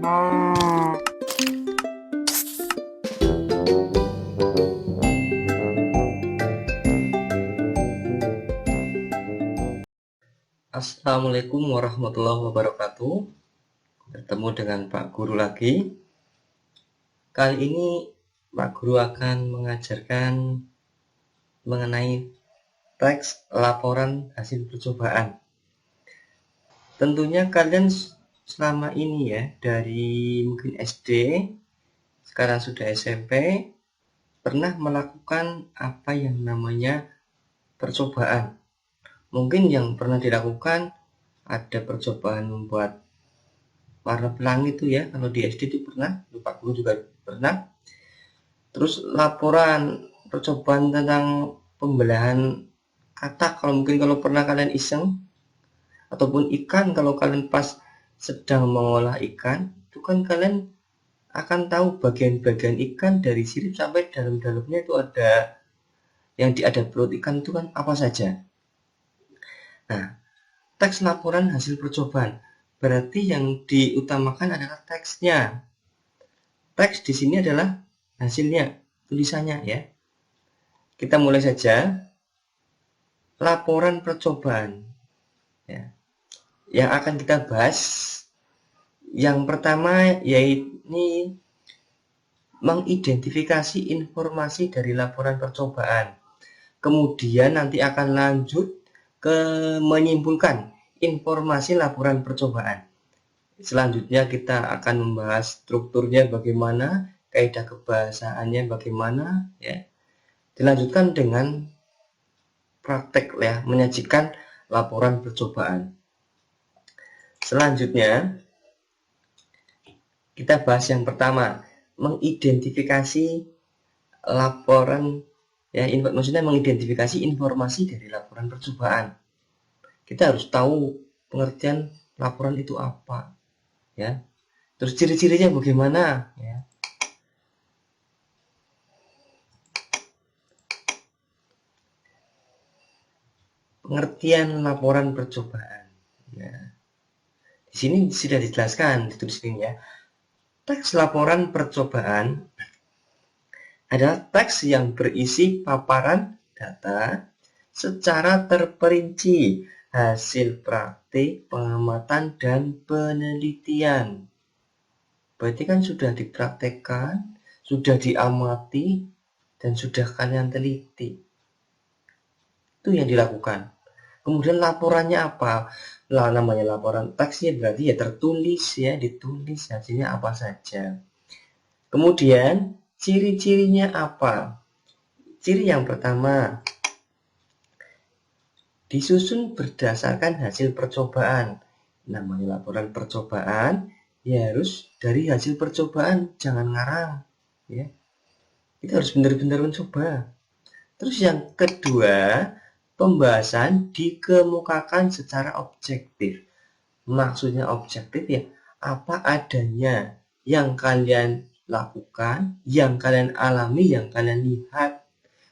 Assalamualaikum warahmatullahi wabarakatuh. Bertemu dengan Pak Guru lagi. Kali ini Pak Guru akan mengajarkan mengenai teks laporan hasil percobaan. Tentunya kalian selama ini ya, dari mungkin SD, sekarang sudah SMP, pernah melakukan apa yang namanya percobaan. Mungkin yang pernah dilakukan ada percobaan membuat warna pelangi itu ya, kalau di SD itu pernah, Pak Guru juga pernah. Terus laporan percobaan tentang pembelahan kata, kalau pernah kalian iseng, ataupun ikan, kalau kalian pas sedang mengolah ikan, itu kan kalian akan tahu bagian-bagian ikan dari sirip sampai dalam-dalamnya itu ada yang ada perut ikan itu kan apa saja. Nah, teks laporan hasil percobaan berarti yang diutamakan adalah teksnya. Teks di sini adalah hasilnya, tulisannya ya. Kita mulai saja. Laporan percobaan ya. Yang akan kita bahas yang pertama yaitu mengidentifikasi informasi dari laporan percobaan. Kemudian nanti akan lanjut ke menyimpulkan informasi laporan percobaan. Selanjutnya kita akan membahas strukturnya bagaimana, kaidah kebahasaannya bagaimana ya. Dilanjutkan dengan praktek ya, menyajikan laporan percobaan. Selanjutnya kita bahas yang pertama, mengidentifikasi laporan ya, maksudnya mengidentifikasi informasi dari laporan percobaan. Kita harus tahu pengertian laporan itu apa ya. Terus ciri-cirinya bagaimana ya. Pengertian laporan percobaan. Ya. Di sini sudah dijelaskan, ditulis ini ya. Teks laporan percobaan adalah teks yang berisi paparan data secara terperinci hasil praktik, pengamatan, dan penelitian. Berarti kan sudah dipraktekkan, sudah diamati, dan sudah kalian teliti. Itu yang dilakukan. Kemudian laporannya apa? Lah, namanya laporan teksnya berarti ya tertulis ya, ditulis hasilnya apa saja. Kemudian ciri-cirinya apa? Ciri yang pertama, disusun berdasarkan hasil percobaan. Namanya laporan percobaan ya harus dari hasil percobaan, jangan ngarang ya. Kita harus benar-benar mencoba. Terus yang kedua, pembahasan dikemukakan secara objektif. Maksudnya objektif ya, apa adanya yang kalian lakukan, yang kalian alami, yang kalian lihat,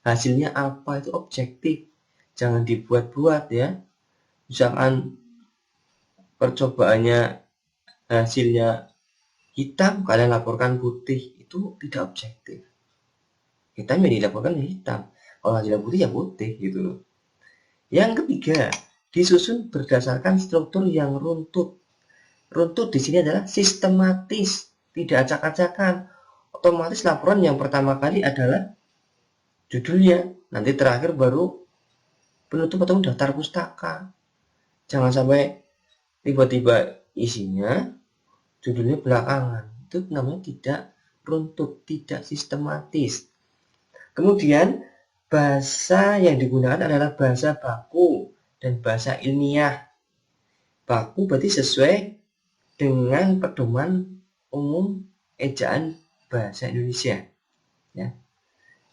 hasilnya apa, itu objektif. Jangan dibuat-buat ya. Misalkan percobaannya hasilnya hitam, kalian laporkan putih, itu tidak objektif. Hitam yang dilaporkan hitam, kalau hasilnya putih ya putih gitu loh. Yang ketiga, disusun berdasarkan struktur yang runtut. Runtut di sini adalah sistematis, tidak acak-acakan. Otomatis laporan yang pertama kali adalah judulnya, nanti terakhir baru penutup atau daftar pustaka. Jangan sampai tiba-tiba isinya judulnya belakangan. Itu namanya tidak runtut, tidak sistematis. Kemudian bahasa yang digunakan adalah bahasa baku dan bahasa ilmiah. Baku berarti sesuai dengan pedoman umum ejaan bahasa Indonesia ya.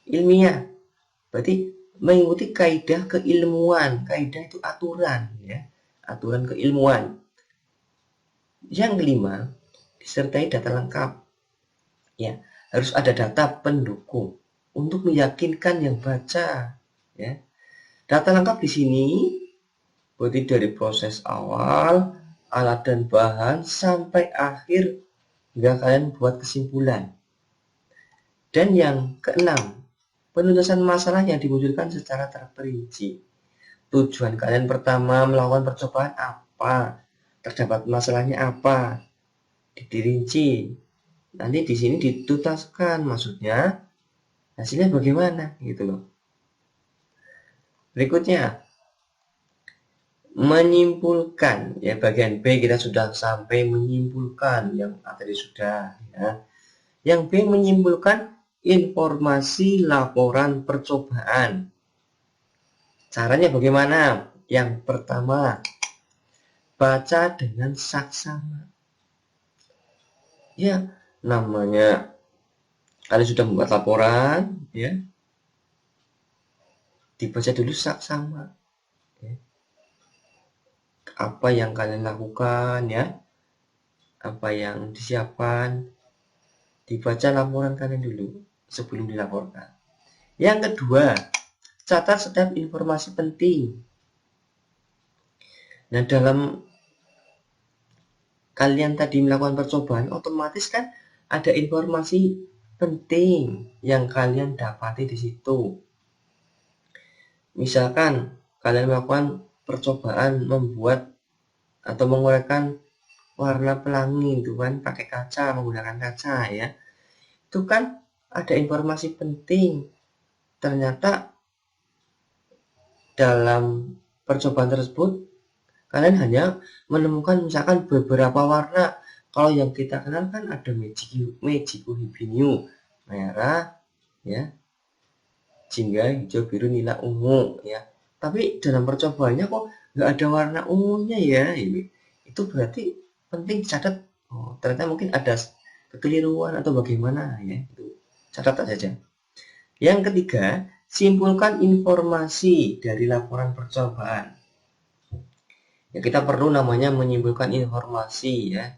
Ilmiah berarti mengikuti kaidah keilmuan. Kaidah itu aturan ya, aturan keilmuan. Yang kelima, disertai data lengkap ya, harus ada data pendukung untuk meyakinkan yang baca ya. Data lengkap di sini berarti dari proses awal, alat dan bahan sampai akhir hingga kalian buat kesimpulan. Dan yang keenam, penuntasan masalah yang dimunculkan secara terperinci. Tujuan kalian pertama melakukan percobaan apa? Terdapat masalahnya apa? Dirinci. Nanti di sini dituntaskan, maksudnya hasilnya bagaimana gitu loh. Berikutnya, menyimpulkan, ya bagian B kita sudah sampai menyimpulkan, yang A tadi sudah ya. Yang B menyimpulkan informasi laporan percobaan. Caranya bagaimana? Yang pertama, baca dengan saksama. Ya, namanya kalian sudah membuat laporan, ya, dibaca dulu saksama. Ya. Apa yang kalian lakukan, ya, apa yang disiapkan, dibaca laporan kalian dulu sebelum dilaporkan. Yang kedua, catat setiap informasi penting. Nah, dalam kalian tadi melakukan percobaan, otomatis kan ada informasi penting yang kalian dapati di situ. Misalkan kalian melakukan percobaan membuat atau menguraikan warna pelangi itu kan pakai kaca, menggunakan kaca ya. Itu kan ada informasi penting. Ternyata dalam percobaan tersebut kalian hanya menemukan misalkan beberapa warna. Kalau yang kita kenal kan ada Magico Hibiniu, merah, ya, jingga, hijau, biru, nila, ungu, ya. Tapi dalam percobaannya kok nggak ada warna ungunya ya. Itu berarti penting dicatat. Oh, ternyata mungkin ada kekeliruan atau bagaimana ya. Itu catat saja. Yang ketiga, simpulkan informasi dari laporan percobaan. Ya, kita perlu namanya menyimpulkan informasi ya.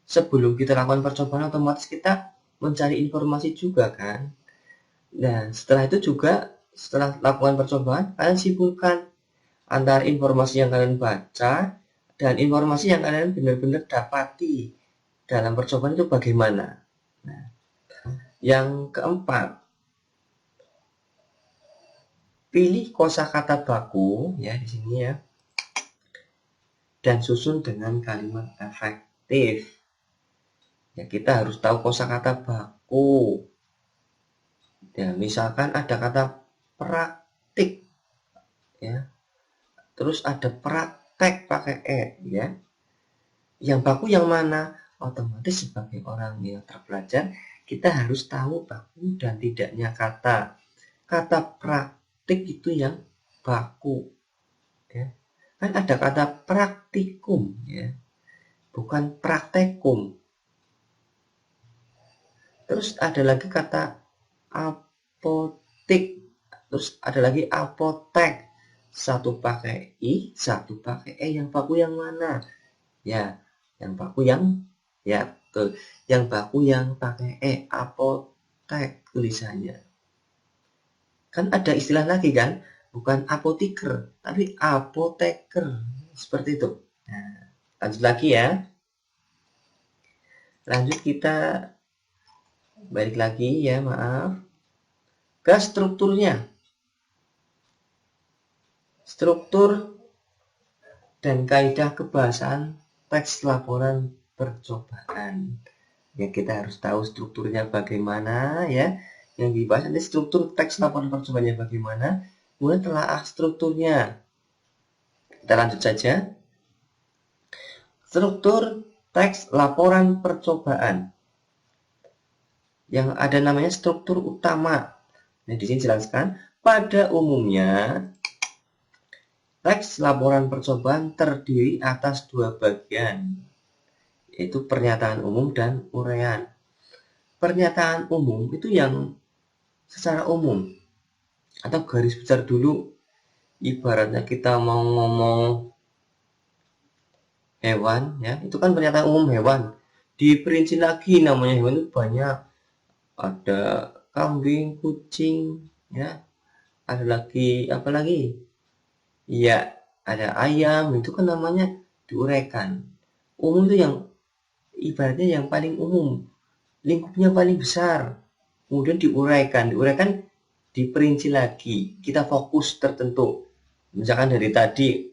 Sebelum kita lakukan percobaan, otomatis kita mencari informasi juga kan. Nah, setelah itu juga, setelah lakukan percobaan, kalian simpulkan antara informasi yang kalian baca dan informasi yang kalian benar-benar dapati dalam percobaan itu bagaimana. Nah, yang keempat, pilih kosakata baku ya di sini ya, dan susun dengan kalimat efektif. Ya, kita harus tahu kosakata baku. Ya, misalkan ada kata praktik, ya, terus ada praktek pakai e, ya. Yang baku yang mana? Otomatis sebagai orang yang terpelajar, kita harus tahu baku dan tidaknya kata. Kata praktik itu yang baku, ya. Kan ada kata praktikum, ya, bukan praktekum. Terus ada lagi kata apotik, terus ada lagi apotek. Satu pakai i, satu pakai e. Yang baku yang mana? Ya, yang baku yang, ya betul, yang baku yang pakai e, apotek tulisannya. Kan ada istilah lagi kan, bukan apoteker tapi apoteker, seperti itu. Nah, lanjut lagi ya. Lanjut kita balik lagi ya, maaf, ke strukturnya. Struktur dan kaidah kebahasaan teks laporan percobaan. Ya, kita harus tahu strukturnya bagaimana ya. Yang dibahas nanti struktur teks laporan percobaannya bagaimana, kemudian telaah strukturnya. Kita lanjut saja. Struktur teks laporan percobaan. Yang ada namanya struktur utama. Nah, di sini jelaskan, pada umumnya teks laporan percobaan terdiri atas dua bagian, yaitu pernyataan umum dan uraian. Pernyataan umum itu yang secara umum atau garis besar dulu. Ibaratnya kita mau ngomong hewan, ya, itu kan pernyataan umum hewan. Diperinci lagi, namanya hewan itu banyak. Ada kambing, kucing, ya. Ada lagi apa lagi? Ya, ada ayam, itu kan namanya diuraikan. Umum itu yang ibaratnya yang paling umum, lingkupnya paling besar, kemudian diuraikan, diperinci lagi, kita fokus tertentu. Misalkan dari tadi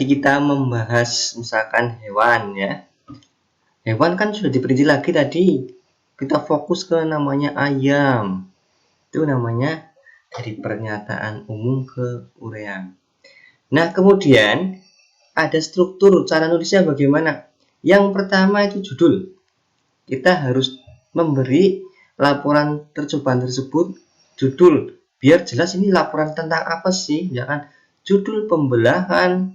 kita membahas misalkan hewan ya. Hewan kan sudah diperinci lagi tadi. Kita fokus ke namanya ayam. Itu namanya dari pernyataan umum ke uraian. Nah, kemudian ada struktur cara nulisnya bagaimana. Yang pertama itu judul. Kita harus memberi laporan percobaan tersebut judul. Biar jelas ini laporan tentang apa sih. Ya kan? Judul pembelahan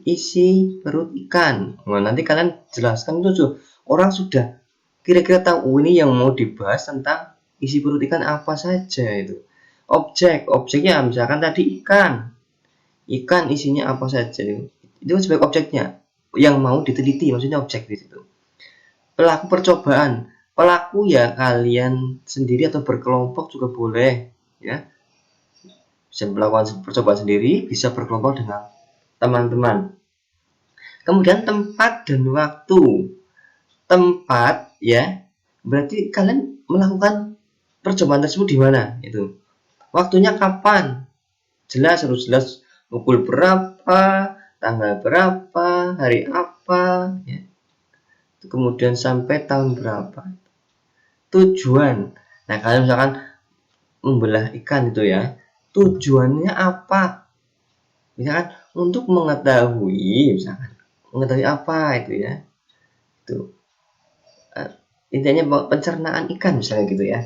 isi perut ikan. Nah, nanti kalian jelaskan itu orang sudah kira-kira tahu ini yang mau dibahas tentang isi perut ikan apa saja itu. Objeknya misalkan tadi ikan isinya apa saja itu sebagai objeknya yang mau diteliti, maksudnya objek di situ. Pelaku percobaan, pelaku ya kalian sendiri atau berkelompok juga boleh ya, bisa melakukan percobaan sendiri, bisa berkelompok dengan teman-teman. Kemudian tempat dan waktu. Tempat ya, berarti kalian melakukan percobaan tersebut di mana itu. Waktunya kapan? Harus jelas pukul berapa, tanggal berapa, hari apa ya. Kemudian sampai tahun berapa. Tujuan. Nah, kalian misalkan membelah ikan itu ya, tujuannya apa? Misalkan untuk mengetahui apa itu ya. Itu intinya pencernaan ikan misalnya gitu ya.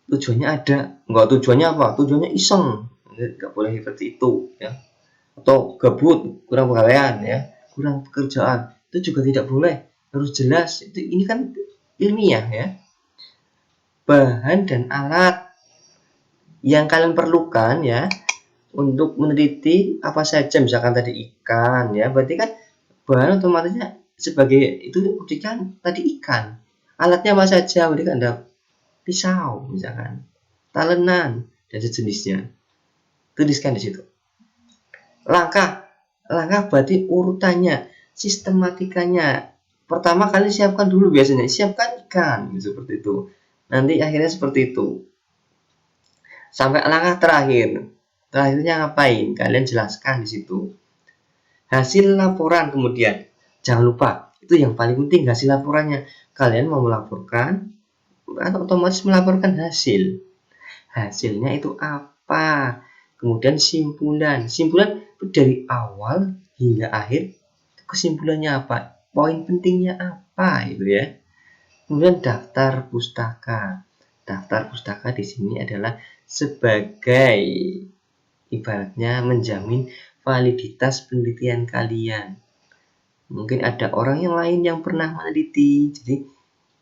Tujuannya ada, enggak tujuannya apa? Tujuannya iseng, enggak boleh seperti itu ya. Atau gabut, kurang pegawaian ya, kurang pekerjaan, itu juga tidak boleh, harus jelas. Itu ini kan ilmiah ya. Bahan dan alat yang kalian perlukan ya untuk meneliti apa saja, misalkan tadi ikan ya, berarti kan bahan otomatisnya sebagai itu buktikan tadi ikan. Alatnya apa saja, berarti kan ada pisau misalkan, talenan dan sejenisnya. Tuliskan di situ. Langkah berarti urutannya, sistematikanya. Pertama kali siapkan dulu biasanya, siapkan ikan seperti itu. Nanti akhirnya seperti itu. Sampai langkah terakhir. Terakhirnya ngapain? Kalian jelaskan di situ. Hasil laporan kemudian. Jangan lupa, itu yang paling penting hasil laporannya. Kalian mau melaporkan atau otomatis melaporkan hasil. Hasilnya itu apa? Kemudian simpulan dari awal hingga akhir, kesimpulannya apa, poin pentingnya apa itu ya. Kemudian daftar pustaka di sini adalah sebagai ibaratnya menjamin validitas penelitian kalian. Mungkin ada orang yang lain yang pernah meneliti, jadi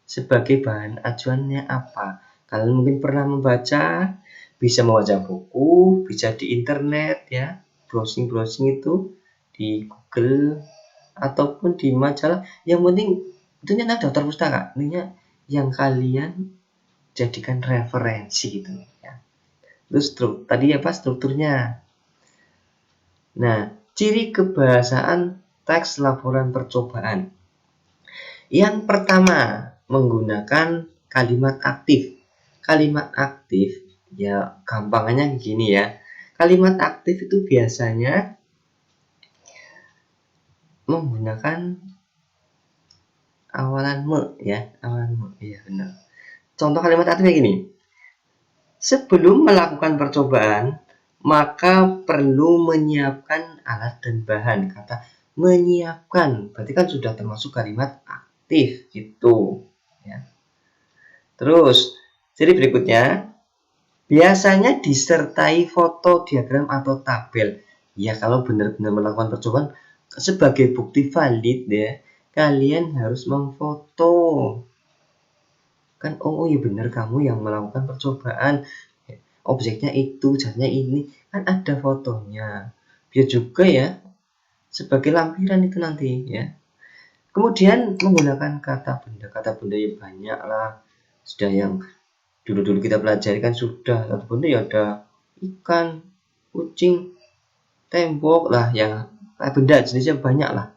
sebagai bahan acuannya apa. Kalian mungkin pernah membaca, bisa membaca buku, bisa di internet ya, browsing itu di Google ataupun di majalah. Yang penting itu nyata daftar pustaka, intinya yang kalian jadikan referensi gitu ya. Terus tadi apa strukturnya. Nah, ciri kebahasaan teks laporan percobaan. Yang pertama, menggunakan kalimat aktif. Kalimat aktif ya gampangannya begini ya. Kalimat aktif itu biasanya menggunakan awalan me ya, awalan me. Iya benar. Contoh kalimat aktifnya gini. Sebelum melakukan percobaan, maka perlu menyiapkan alat dan bahan. Kata menyiapkan berarti kan sudah termasuk kalimat aktif gitu ya. Terus jadi berikutnya biasanya disertai foto, diagram atau tabel. Ya kalau benar-benar melakukan percobaan sebagai bukti valid ya, kalian harus memfoto. Kan oh iya benar kamu yang melakukan percobaan. Objeknya itu, zatnya ini, kan ada fotonya. Biar juga ya sebagai lampiran itu nanti ya. Kemudian menggunakan kata benda ya banyak lah. sudah yang dulu-dulu kita pelajari kan sudah. Ataupun ya ada ikan, kucing, tembok lah, yang benda jenisnya banyak lah.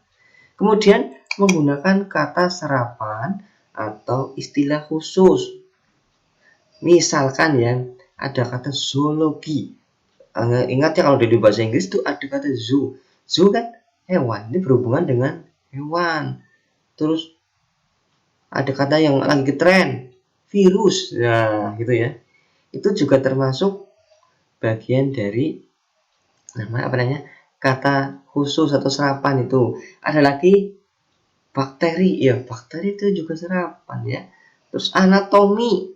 Kemudian menggunakan kata serapan atau istilah khusus. Misalkan ya ada kata zoologi. Ingat ya, kalau di bahasa Inggris itu ada kata zoo. Zoo kan hewan, ini berhubungan dengan hewan. Terus ada kata yang lagi tren, virus, nah gitu ya. Itu juga termasuk bagian dari kata khusus atau serapan itu. Ada lagi bakteri, ya bakteri itu juga serapan ya. Terus anatomi.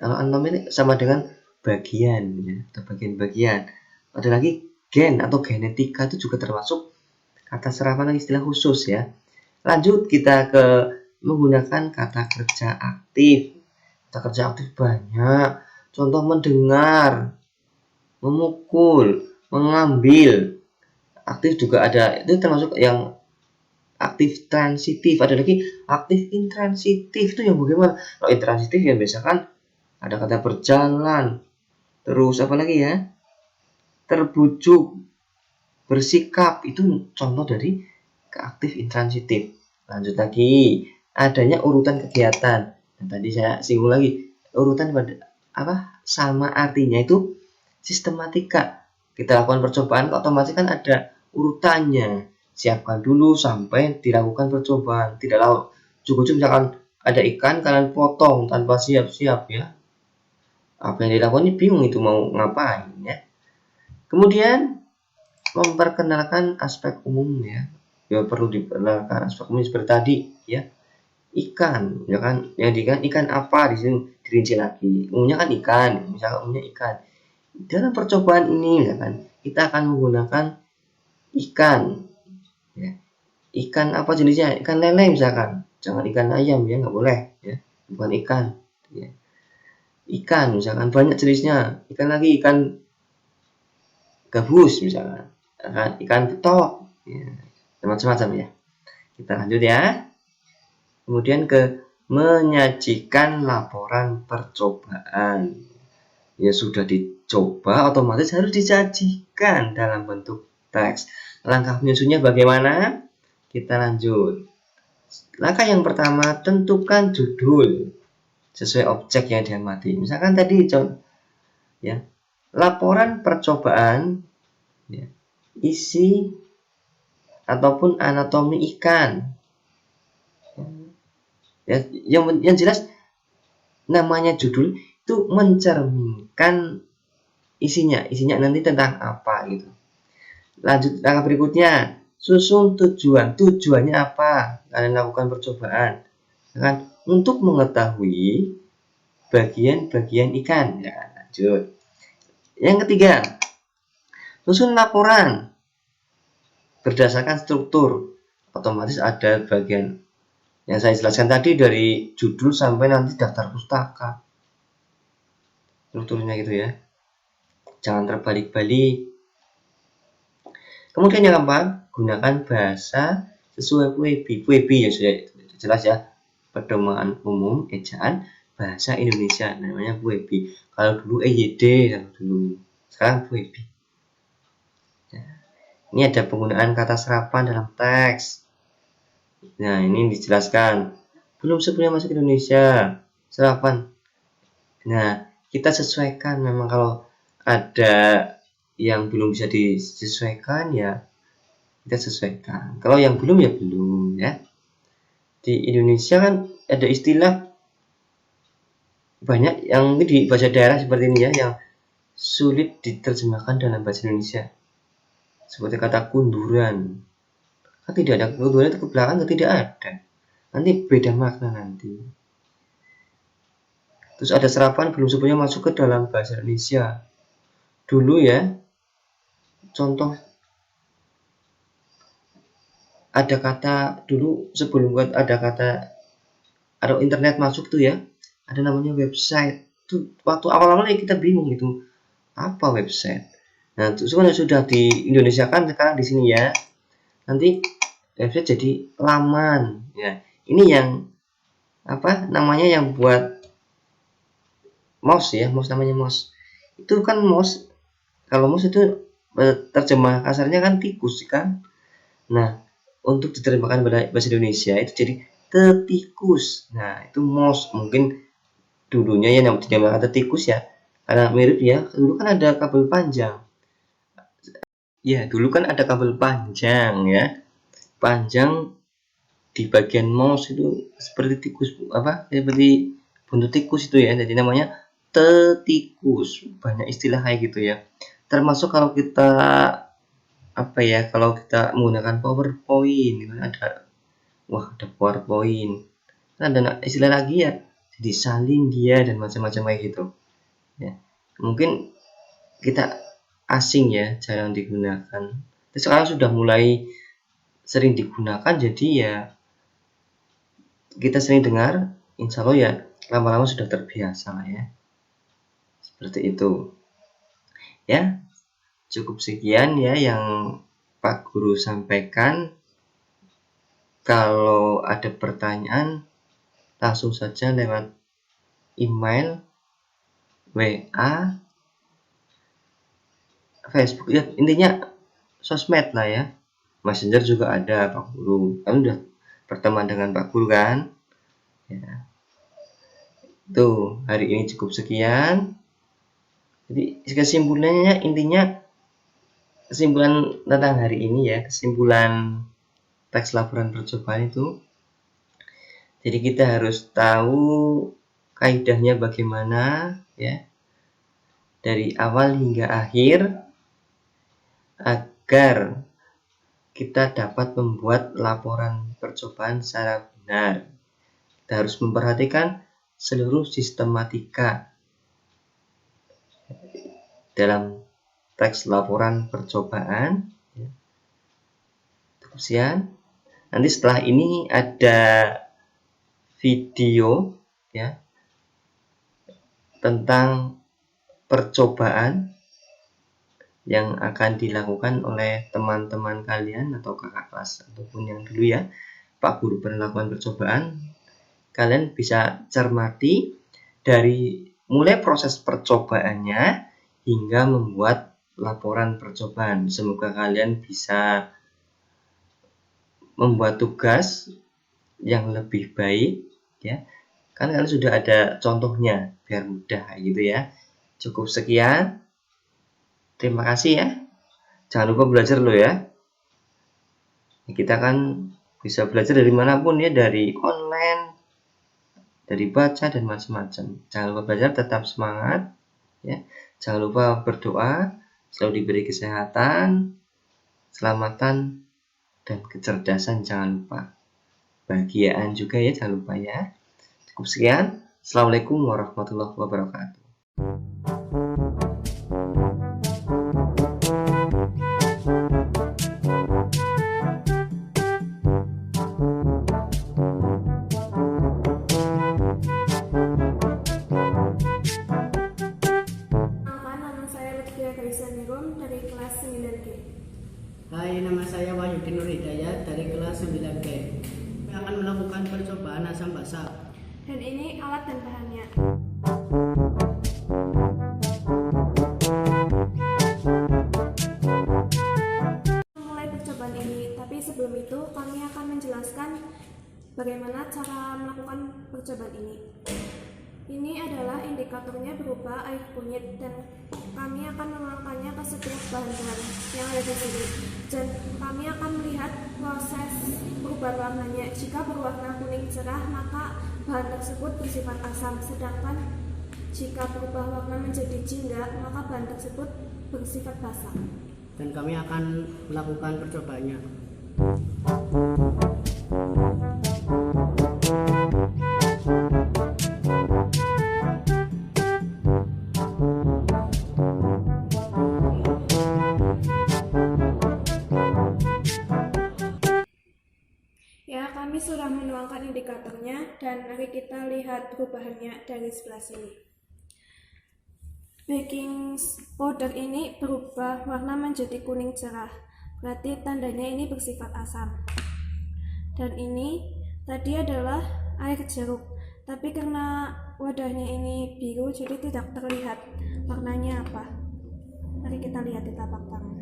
Kalau anatomi ini sama dengan bagian ya, atau bagian-bagian. Ada lagi gen atau genetika, itu juga termasuk kata serapan dan istilah khusus ya. Lanjut kita ke menggunakan kata kerja aktif. Kata kerja aktif banyak. Contoh mendengar, memukul, mengambil. Aktif juga ada, itu termasuk yang aktif transitif. Ada lagi aktif intransitif, itu yang bagaimana? Kalau intransitif ya biasakan ada kata berjalan, terus apa lagi ya? Terbujuk, bersikap, itu contoh dari keaktif intransitif. Lanjut lagi, adanya urutan kegiatan. Nah, tadi saya singgung lagi, urutan pada apa? Sama artinya itu sistematika. Kita lakukan percobaan, otomatis kan ada urutannya. Siapkan dulu sampai dilakukan percobaan. Tidak lalu cukup misalkan ada ikan, kalian potong tanpa siap-siap ya. Apa yang dilakukan ini bingung itu mau ngapain ya. Kemudian memperkenalkan aspek umum ya. Ya perlu diperkenalkan aspek umum seperti tadi ya. Ikan, ya kan? Ikan apa di sini dirinci lagi. Umumnya kan ikan, misalnya umumnya ikan. Dalam percobaan ini ya kan, kita akan menggunakan ikan ya. Ikan apa jenisnya? Ikan lele misalkan. Jangan ikan ayam ya, nggak boleh ya. Bukan ikan ya. Ikan misalkan banyak jenisnya. Ikan lagi ikan gabus misalkan, ikan betok ya, macam-macam ya. Kita lanjut ya. Kemudian ke menyajikan laporan percobaan. Ya sudah dicoba, otomatis harus disajikan dalam bentuk teks. Langkah menyusunnya bagaimana? Kita lanjut. Langkah yang pertama, tentukan judul sesuai objek yang diamati. Misalkan tadi ya, laporan percobaan ya, isi ataupun anatomi ikan ya, yang jelas namanya judul itu mencerminkan isinya nanti tentang apa gitu. Lanjut langkah berikutnya, susun tujuannya apa kalian lakukan percobaan kan, untuk mengetahui bagian-bagian ikan ya. Lanjut yang ketiga, susun laporan berdasarkan struktur. Otomatis ada bagian yang saya jelaskan tadi dari judul sampai nanti daftar pustaka. Strukturnya gitu ya. Jangan terbalik-balik. Kemudian yang keempat, gunakan bahasa sesuai PWB ya, sudah jelas ya. Pedoman umum ejaan bahasa Indonesia namanya PWB. Kalau dulu EYD dulu. Sekarang PWB. Ini ada penggunaan kata serapan dalam teks. Nah, ini dijelaskan. Belum sebelumnya masuk Indonesia, serapan. Nah, kita sesuaikan. Memang kalau ada yang belum bisa disesuaikan ya kita sesuaikan. Kalau yang belum ya belum ya. Di Indonesia kan ada istilah banyak yang di bahasa daerah seperti ini ya, yang sulit diterjemahkan dalam bahasa Indonesia. Seperti kata kunduran. Kan tidak ada kunduran, itu ke belakang tidak ada. Nanti beda makna nanti. Terus ada serapan belum sebelumnya masuk ke dalam bahasa Indonesia. Dulu ya, contoh ada kata dulu sebelum ada kata ada internet masuk tuh ya, ada namanya website. Tuh waktu awal-awal kita bingung itu apa website. Nah, terus kan sudah di Indonesia kan sekarang di sini ya. Nanti website jadi laman ya. Ini yang apa namanya yang buat mouse ya, mouse namanya mouse. Itu kan mouse, kalau mouse itu terjemah kasarnya kan tikus kan. Nah, untuk diterjemahkan bahasa Indonesia itu jadi tetikus. Nah, itu mouse. Mungkin dulunya ya dinamakan tetikus ya, karena mirip ya. Dulu kan ada kabel panjang. Ya, dulu kan ada kabel panjang ya. Panjang di bagian mouse itu seperti tikus apa? Seperti buntut tikus itu ya. Jadi namanya tetikus. Banyak istilah kayak gitu ya. Termasuk kalau kita apa ya? Kalau kita menggunakan PowerPoint itu ada, wah, ada PowerPoint. Kan ada istilah lagi ya. Jadi salin dia dan macam-macam kayak gitu. Ya. Mungkin kita asing ya, jarang digunakan. Terus sekarang sudah mulai sering digunakan, jadi ya kita sering dengar, insya Allah ya lama-lama sudah terbiasa lah ya, seperti itu ya. Cukup sekian ya yang Pak Guru sampaikan. Kalau ada pertanyaan langsung saja lewat email, WA, Facebook ya, intinya sosmed lah ya. Messenger juga ada Pak Guru, kan udah berteman dengan Pak Guru kan ya. Tuh, hari ini cukup sekian. Jadi kesimpulannya, intinya kesimpulan tentang hari ini ya, kesimpulan teks laporan percobaan itu, jadi kita harus tahu kaidahnya bagaimana ya, dari awal hingga akhir, agar kita dapat membuat laporan percobaan secara benar. Kita harus memperhatikan seluruh sistematika dalam teks laporan percobaan. Kemudian nanti setelah ini ada video ya tentang percobaan yang akan dilakukan oleh teman-teman kalian atau kakak kelas ataupun yang dulu ya Pak Guru pernah lakukan percobaan. Kalian bisa cermati dari mulai proses percobaannya hingga membuat laporan percobaan. Semoga kalian bisa membuat tugas yang lebih baik ya, kan kalian sudah ada contohnya biar mudah gitu ya. Cukup sekian, terima kasih ya, jangan lupa belajar lo ya. Kita kan bisa belajar dari manapun ya, dari online, dari baca dan macam-macam. Jangan lupa belajar, tetap semangat ya. Jangan lupa berdoa, selalu diberi kesehatan, keselamatan, dan kecerdasan. Jangan lupa bahagiaan juga ya, jangan lupa ya. Cukup sekian. Assalamualaikum warahmatullahi wabarakatuh. Nama saya Lutfia Gaisa Nigom dari kelas 9G. Hai, nama saya Wahyudin Nur Hidayat dari kelas 9G. Kami akan melakukan percobaan asam basa. Dan ini alat dan bahannya. Mulai percobaan ini, tapi sebelum itu kami akan menjelaskan bagaimana cara melakukan percobaan ini. Ini adalah indikatornya berupa air kunyit dan kami akan menuangkannya ke setiap bahan-bahan yang ada di sini. Dan kami akan melihat proses perubahan warnanya. Jika berwarna kuning cerah, maka bahan tersebut bersifat asam. Sedangkan jika berubah warna menjadi jingga, maka bahan tersebut bersifat basa. Dan kami akan melakukan percobaannya. Ya, kami sudah menuangkan indikatornya dan mari kita lihat perubahannya dari sebelah sini. Baking powder ini berubah warna menjadi kuning cerah, berarti tandanya ini bersifat asam. Dan ini tadi adalah air jeruk. Tapi karena wadahnya ini biru, jadi tidak terlihat warnanya apa. Mari kita lihat di telapak tangan.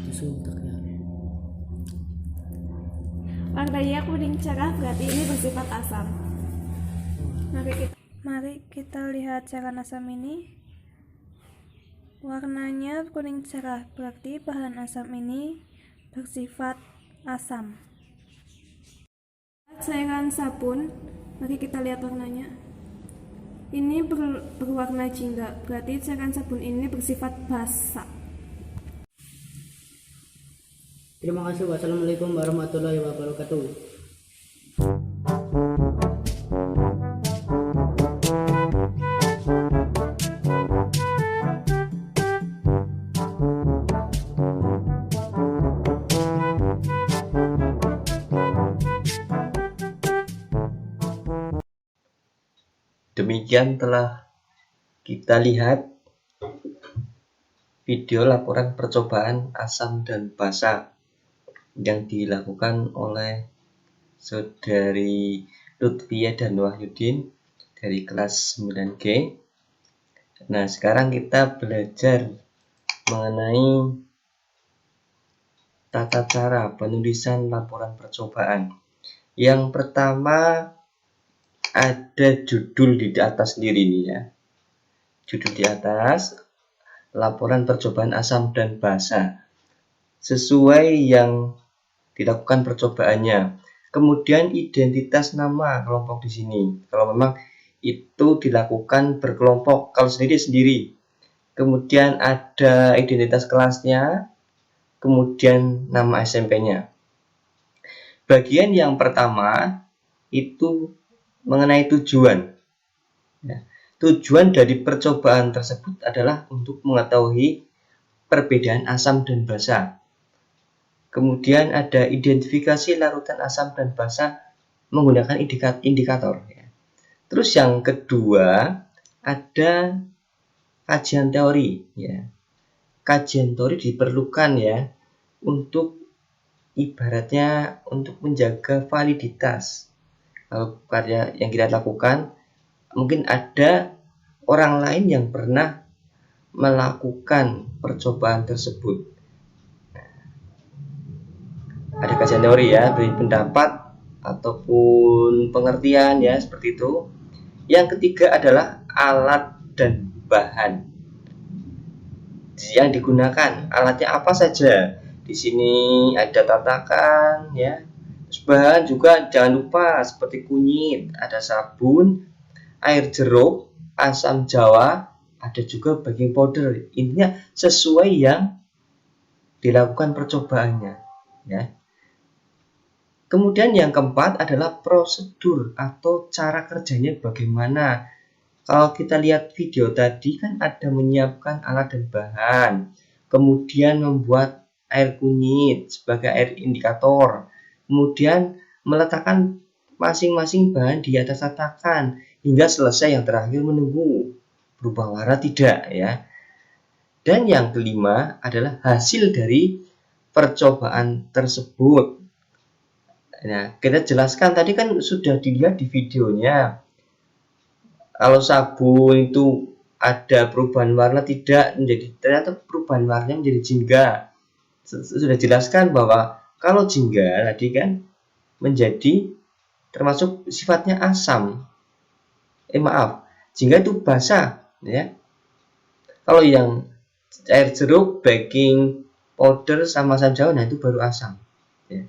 Disuntik ya. Warnanya kuning cerah, berarti ini bersifat asam. Mari kita lihat cairan asam ini. Warnanya kuning cerah, berarti bahan asam ini bersifat asam. Cairan sabun, mari kita lihat warnanya. Ini berwarna jingga, berarti cairan sabun ini bersifat basa. Terima kasih. Wassalamualaikum warahmatullahi wabarakatuh. Demikian telah kita lihat video laporan percobaan asam dan basa yang dilakukan oleh saudari Lutfia dan Wahyudin dari kelas 9G. Nah, sekarang kita belajar mengenai tata cara penulisan laporan percobaan. Yang pertama, ada judul di atas sendiri nih ya. Judul di atas, laporan percobaan asam dan basa. Sesuai yang dilakukan percobaannya. Kemudian identitas nama kelompok di sini. Kalau memang itu dilakukan berkelompok, kalau sendiri. Kemudian ada identitas kelasnya, kemudian nama SMP-nya. Bagian yang pertama itu mengenai tujuan. Ya, tujuan dari percobaan tersebut adalah untuk mengetahui perbedaan asam dan basa. Kemudian ada identifikasi larutan asam dan basa menggunakan indikator. Ya. Terus yang kedua ada kajian teori. Ya. Kajian teori diperlukan ya untuk ibaratnya untuk menjaga validitas. Kalau karya yang kita lakukan, mungkin ada orang lain yang pernah melakukan percobaan tersebut. Ada kajian teori ya, beri pendapat ataupun pengertian ya, seperti itu. Yang ketiga adalah alat dan bahan yang digunakan. Alatnya apa saja? Di sini ada tatakan ya. Bahan juga jangan lupa seperti kunyit, ada sabun, air jeruk, asam jawa, ada juga baking powder. Intinya sesuai yang dilakukan percobaannya ya. Kemudian yang keempat adalah prosedur atau cara kerjanya bagaimana. Kalau kita lihat video tadi kan ada menyiapkan alat dan bahan, kemudian membuat air kunyit sebagai air indikator, kemudian meletakkan masing-masing bahan di atas tatakan hingga selesai, yang terakhir menunggu berubah warna tidak ya. Dan yang kelima adalah hasil dari percobaan tersebut. Nah, kita jelaskan tadi kan sudah dilihat di videonya. Kalau sabun itu ada perubahan warna tidak, ternyata perubahan warnanya menjadi jingga. Sudah jelaskan bahwa kalau jingga tadi kan menjadi termasuk sifatnya asam. Jingga itu basa ya. Kalau yang air jeruk, baking powder sama asam jawa, nah itu baru asam ya.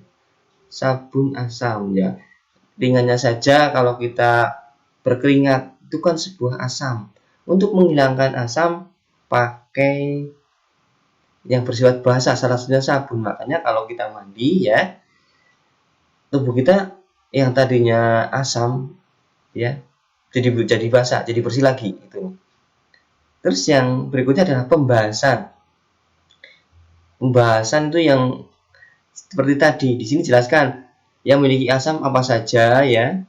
Sabun asam ya. Ringannya saja kalau kita berkeringat itu kan sebuah asam. Untuk menghilangkan asam pakai yang bersifat basa, salah satunya sabun. Makanya kalau kita mandi ya, tubuh kita yang tadinya asam ya jadi basah, jadi bersih lagi itu. Terus yang berikutnya adalah pembahasan. Pembahasan itu yang seperti tadi di sini jelaskan yang memiliki asam apa saja ya.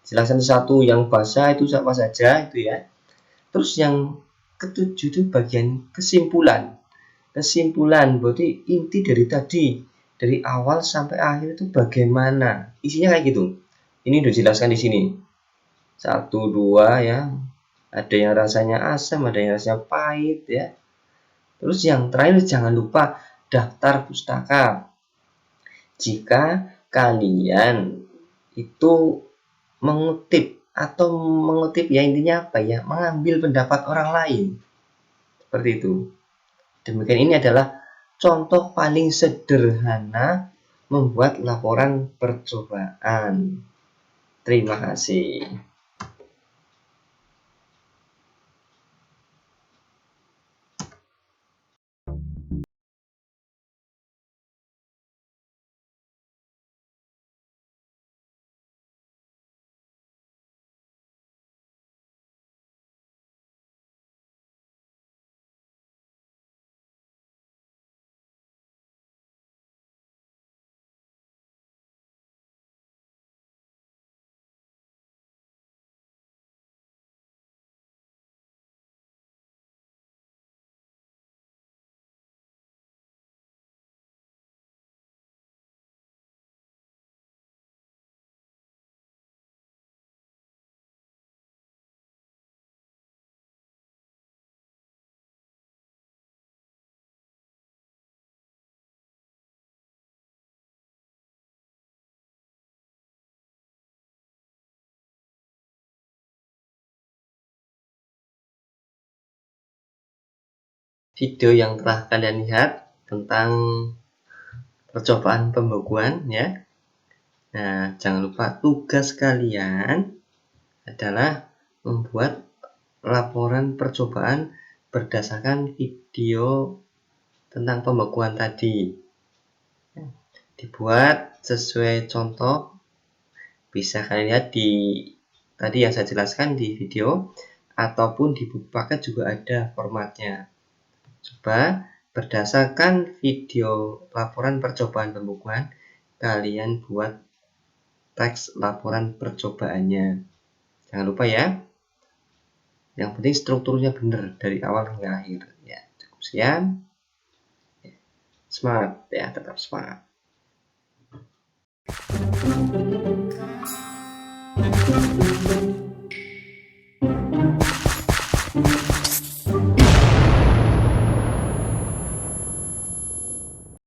Jelaskan satu, yang basah itu apa saja itu ya. Terus yang ketujuh itu bagian kesimpulan. Kesimpulan berarti inti dari tadi, dari awal sampai akhir itu bagaimana, isinya kayak gitu. Ini udah jelaskan di sini. 1, 2 ya. Ada yang rasanya asam, ada yang rasanya pahit ya. Terus yang terakhir jangan lupa daftar pustaka. Jika kalian itu mengutip ya, intinya apa ya, mengambil pendapat orang lain. Seperti itu. Demikian, ini adalah contoh paling sederhana membuat laporan percobaan. Terima kasih. Video yang telah kalian lihat tentang percobaan pembukuan ya. Nah, jangan lupa tugas kalian adalah membuat laporan percobaan berdasarkan video tentang pembekuan tadi. Dibuat sesuai contoh, bisa kalian lihat di tadi yang saya jelaskan di video, ataupun di buku paket juga ada formatnya. Coba berdasarkan video laporan percobaan pembukuan, kalian buat teks laporan percobaannya. Jangan lupa ya. Yang penting strukturnya benar dari awal hingga akhir. Ya, cukup sekian. Semangat ya, tetap semangat.